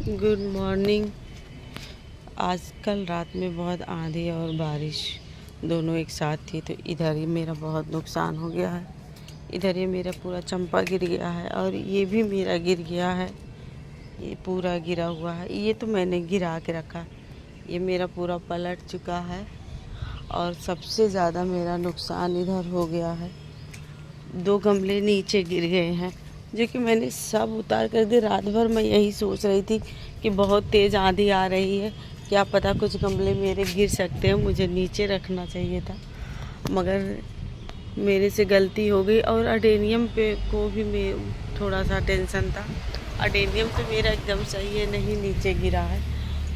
Good morning. आज कल रात में बहुत आंधी और बारिश दोनों एक साथ थी, तो इधर ही मेरा बहुत नुकसान हो गया है। इधर ये मेरा पूरा चंपा गिर गया है और ये भी मेरा गिर गया है। ये पूरा गिरा हुआ है। ये तो मैंने गिरा के रखा, ये मेरा पूरा पलट चुका है। और सबसे ज़्यादा मेरा नुकसान इधर हो गया है, 2 गमले नीचे गिर गए हैं, जो कि मैंने सब उतार कर दिए। रात भर मैं यही सोच रही थी कि बहुत तेज़ आंधी आ रही है, क्या पता कुछ गमले मेरे गिर सकते हैं, मुझे नीचे रखना चाहिए था, मगर मेरे से गलती हो गई। और अडेनियम पे को भी मैं थोड़ा सा टेंशन था। अडेनियम तो मेरा एकदम सही है, नहीं नीचे गिरा है।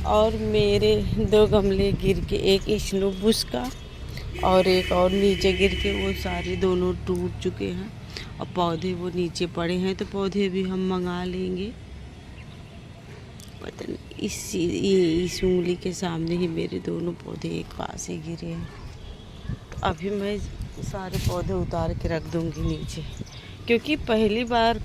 और मेरे 2 गमले गिर के, एक स्नोबुश का और एक और नीचे गिर के, वो सारे दोनों टूट चुके हैं। और पौधे वो नीचे पड़े हैं, तो पौधे भी हम मंगा लेंगे। पता नहीं इस उंगली के सामने ही मेरे दोनों पौधे एक पास ही गिरे हैं। तो अभी मैं सारे पौधे उतार के रख दूंगी नीचे, क्योंकि पहली बार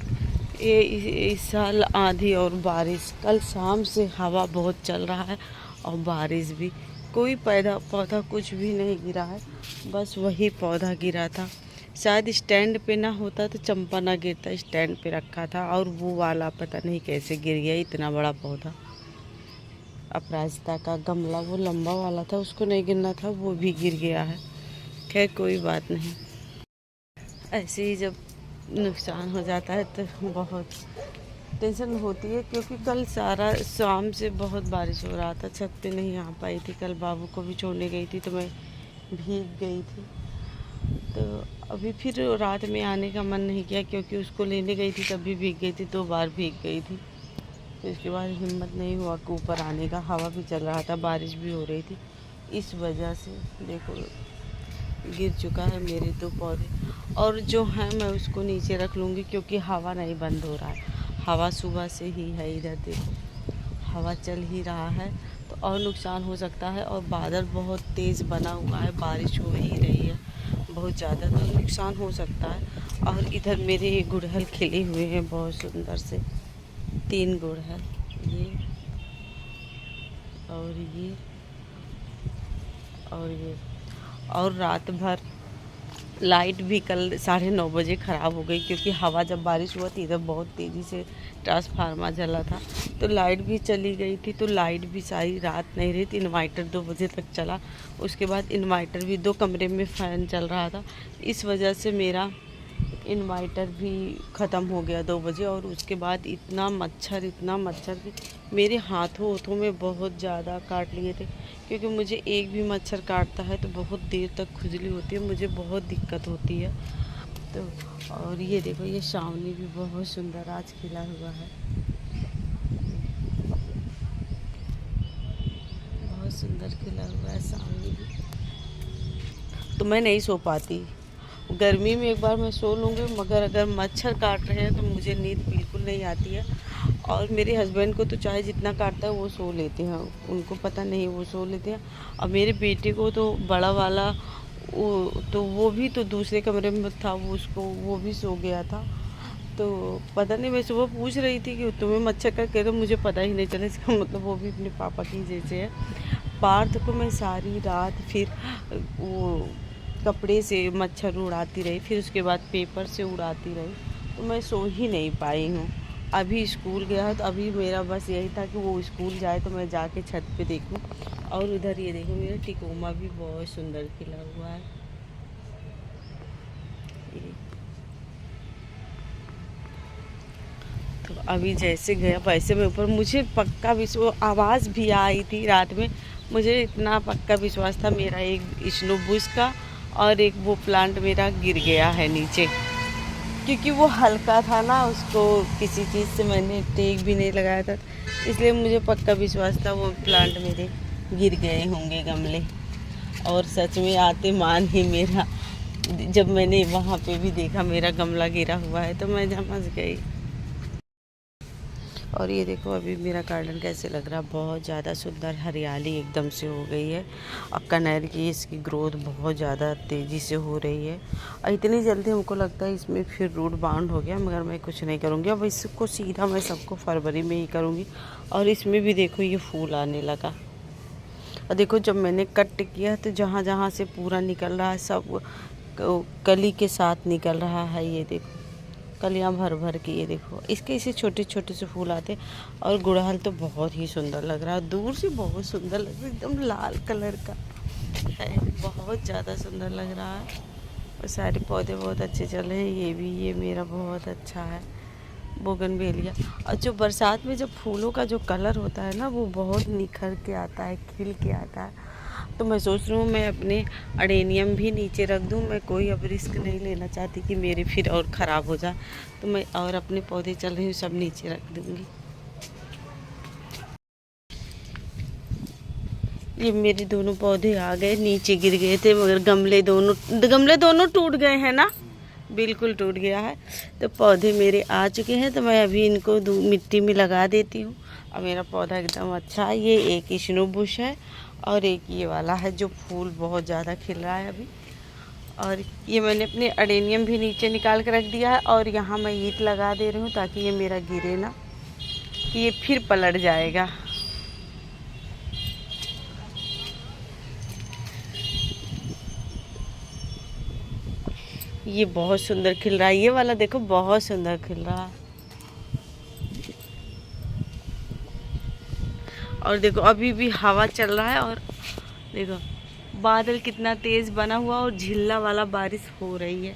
ये इस साल आंधी और बारिश। कल शाम से हवा बहुत चल रहा है और बारिश भी। कोई पौधा कुछ भी नहीं गिरा है, बस वही पौधा गिरा था। शायद स्टैंड पे ना होता तो चंपा ना गिरता, स्टैंड पे रखा था और वो वाला पता नहीं कैसे गिर गया, इतना बड़ा पौधा। अपराजिता का गमला वो लंबा वाला था, उसको नहीं गिरना था, वो भी गिर गया है। खैर कोई बात नहीं, ऐसे ही जब नुकसान हो जाता है तो बहुत टेंशन होती है। क्योंकि कल सारा शाम से बहुत बारिश हो रहा था, छत पे नहीं आ पाई थी। कल बाबू को भी छोड़ने गई थी तो मैं भीग गई थी। तो अभी फिर रात में आने का मन नहीं किया, क्योंकि उसको लेने गई थी तब भी भीग गई थी, 2 बार भीग गई थी। तो इसके बाद हिम्मत नहीं हुआ कि ऊपर आने का। हवा भी चल रहा था, बारिश भी हो रही थी, इस वजह से देखो गिर चुका है मेरे 2 पौधे। और जो है मैं उसको नीचे रख लूँगी, क्योंकि हवा नहीं बंद हो रहा है। हवा सुबह से ही है, इधर देखो हवा चल ही रहा है, तो और नुकसान हो सकता है। और बादल बहुत तेज़ बना हुआ है, बारिश हो ही रही है बहुत ज़्यादा, तो नुकसान हो सकता है। और इधर मेरे गुड़हल खिले हुए हैं बहुत सुंदर से, 3 गुड़हल, ये और ये और ये। और रात भर लाइट भी कल 9:30 बजे ख़राब हो गई, क्योंकि हवा जब बारिश हुआ थी इधर बहुत तेज़ी से ट्रांसफार्मर जला था, तो लाइट भी चली गई थी। तो लाइट भी सारी रात नहीं रही थी, इन्वर्टर 2 बजे तक चला। उसके बाद इन्वर्टर भी, 2 कमरे में फ़ैन चल रहा था, इस वजह से मेरा इन्वर्टर भी ख़त्म हो गया 2 बजे। और उसके बाद इतना मच्छर कि मेरे हाथों में बहुत ज़्यादा काट लिए थे। क्योंकि मुझे एक भी मच्छर काटता है तो बहुत देर तक खुजली होती है, मुझे बहुत दिक्कत होती है। तो और ये देखो, ये सावनी भी बहुत सुंदर आज खिला हुआ है, बहुत सुंदर खिला हुआ है सावनी भी। तो मैं नहीं सो पाती, गर्मी में एक बार मैं सो लूँगी, मगर अगर मच्छर काट रहे हैं तो मुझे नींद बिल्कुल नहीं आती है। और मेरे हस्बैंड को तो चाहे जितना काटता है वो सो लेते हैं, उनको पता नहीं, वो सो लेते हैं। और मेरे बेटे को तो बड़ा वाला वो भी तो दूसरे कमरे में था, वो भी सो गया था। तो पता नहीं, मैं सुबह पूछ रही थी कि तुम्हें मच्छर काट के, तो मुझे पता ही नहीं चला। इसका मतलब वो भी अपने पापा की जैसे है। पार्थ को मैं सारी रात फिर वो कपड़े से मच्छर उड़ाती रही, फिर उसके बाद पेपर से उड़ाती रही, तो मैं सो ही नहीं पाई हूँ। अभी स्कूल गया है, तो अभी मेरा बस यही था कि वो स्कूल जाए तो मैं जाके छत पे देखूँ। और उधर ये देखो, मेरा टिकोमा भी बहुत सुंदर खिला हुआ है। तो अभी जैसे गया वैसे मैं ऊपर, मुझे पक्का विश्वास, आवाज़ भी आई थी रात में, मुझे इतना पक्का विश्वास था मेरा एक स्नोबुश का और एक वो प्लांट मेरा गिर गया है नीचे। क्योंकि वो हल्का था ना, उसको किसी चीज़ से मैंने टेक भी नहीं लगाया था, इसलिए मुझे पक्का विश्वास था वो प्लांट मेरे गिर गए होंगे गमले। और सच में आते मान ही मेरा, जब मैंने वहाँ पे भी देखा मेरा गमला गिरा हुआ है, तो मैं समझ गई। और ये देखो अभी मेरा गार्डन कैसे लग रहा है, बहुत ज़्यादा सुंदर हरियाली एकदम से हो गई है। और कनेर की इसकी ग्रोथ बहुत ज़्यादा तेज़ी से हो रही है। और इतनी जल्दी हमको लगता है इसमें फिर रूट बाउंड हो गया, मगर मैं कुछ नहीं करूँगी। अब इसको सीधा मैं सबको फरवरी में ही करूँगी। और इसमें भी देखो ये फूल आने लगा। और देखो जब मैंने कट किया तो जहाँ जहाँ से पूरा निकल रहा है सब कली के साथ निकल रहा है। ये देखो कलियाँ भर भर के, ये देखो इसके इसे छोटे छोटे से फूल आते। और गुड़हल तो बहुत ही सुंदर लग रहा है, दूर से बहुत सुंदर लग रहा है, एकदम लाल कलर का है, बहुत ज़्यादा सुंदर लग रहा है। और सारे पौधे बहुत अच्छे चल रहे हैं। ये भी ये मेरा बहुत अच्छा है बोगनवेलिया। और जो बरसात में जब फूलों का जो कलर होता है ना, वो बहुत निखर के आता है, खिल के आता है। तो मैं सोच रही हूँ मैं अपने अडेनियम भी नीचे रख दूँ। मैं कोई अब रिस्क नहीं लेना चाहती कि मेरे फिर और ख़राब हो जाए, तो मैं और अपने पौधे चल रही हूँ सब नीचे रख दूँगी। ये मेरे दोनों पौधे आ गए, नीचे गिर गए थे, मगर गमले दोनों टूट गए हैं ना, बिल्कुल टूट गया है। तो पौधे मेरे आ चुके हैं, तो मैं अभी इनको मिट्टी में लगा देती हूँ। और मेरा पौधा एकदम अच्छा है। ये एक स्नो बुश है और एक ये वाला है जो फूल बहुत ज़्यादा खिल रहा है अभी। और ये मैंने अपने अडेनियम भी नीचे निकाल के रख दिया है। और यहाँ मैं ईंट लगा दे रही हूँ ताकि ये मेरा गिरे ना, कि ये फिर पलट जाएगा। ये बहुत सुंदर खिल रहा है, ये वाला देखो बहुत सुंदर खिल रहा है। और देखो अभी भी हवा चल रहा है, और देखो बादल कितना तेज बना हुआ और झिल्ला वाला बारिश हो रही है।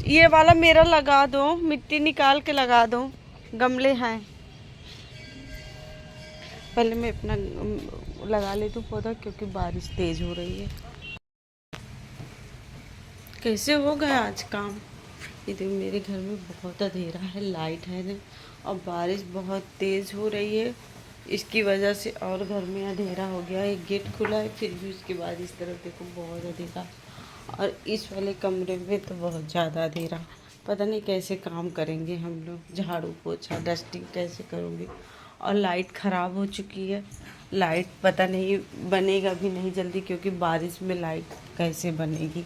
ये वाला मेरा लगा दो, मिट्टी निकाल के लगा दो, गमले हैं। पहले मैं अपना लगा लेती हूँ पौधा, क्योंकि बारिश तेज हो रही है। कैसे हो गया आज काम। ये देखो मेरे घर में बहुत अंधेरा है, लाइट है नहीं, और बारिश बहुत तेज़ हो रही है। इसकी वजह से और घर में अंधेरा हो गया। एक गेट खुला है, फिर भी उसके बाद इस तरफ देखो बहुत अंधेरा। और इस वाले कमरे में तो बहुत ज़्यादा अंधेरा। पता नहीं कैसे काम करेंगे हम लोग, झाड़ू पोछा डस्टिंग कैसे करूँगी। और लाइट ख़राब हो चुकी है, लाइट पता नहीं बनेगा भी नहीं जल्दी, क्योंकि बारिश में लाइट कैसे बनेगी।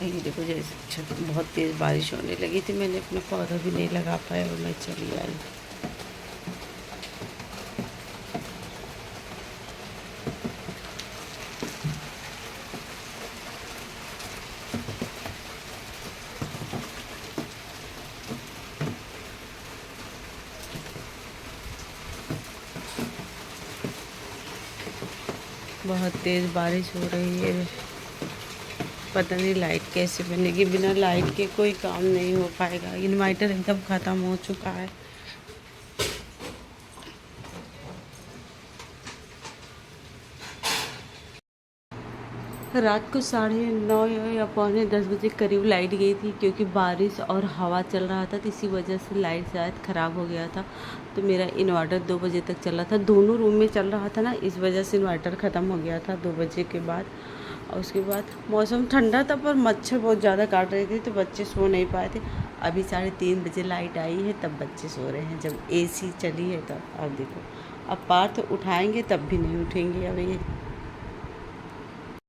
ये देखो जैसे बहुत तेज़ बारिश होने लगी थी, मैंने अपना पौधा भी नहीं लगा पाया और मैं चली आई। बहुत तेज़ बारिश हो रही है, पता नहीं लाइट कैसे बनेगी। बिना लाइट के कोई काम नहीं हो पाएगा। इन्वर्टर एकदम ख़त्म हो चुका है। रात को 9:30 या 9:45 बजे करीब लाइट गई थी, क्योंकि बारिश और हवा चल रहा था, तो इसी वजह से लाइट शायद ख़राब हो गया था। तो मेरा इन्वर्टर 2 बजे तक चला था, दोनों रूम में चल रहा था ना, इस वजह से इन्वर्टर ख़त्म हो गया था 2 बजे के बाद। और उसके बाद मौसम ठंडा था, पर मच्छर बहुत ज़्यादा काट रहे थे, तो बच्चे सो नहीं पाए थे। अभी 3:30 बजे लाइट आई है, तब बच्चे सो रहे हैं, जब AC चली है तब। अब देखो अब पार्थ उठाएंगे तब भी नहीं उठेंगे अब ये।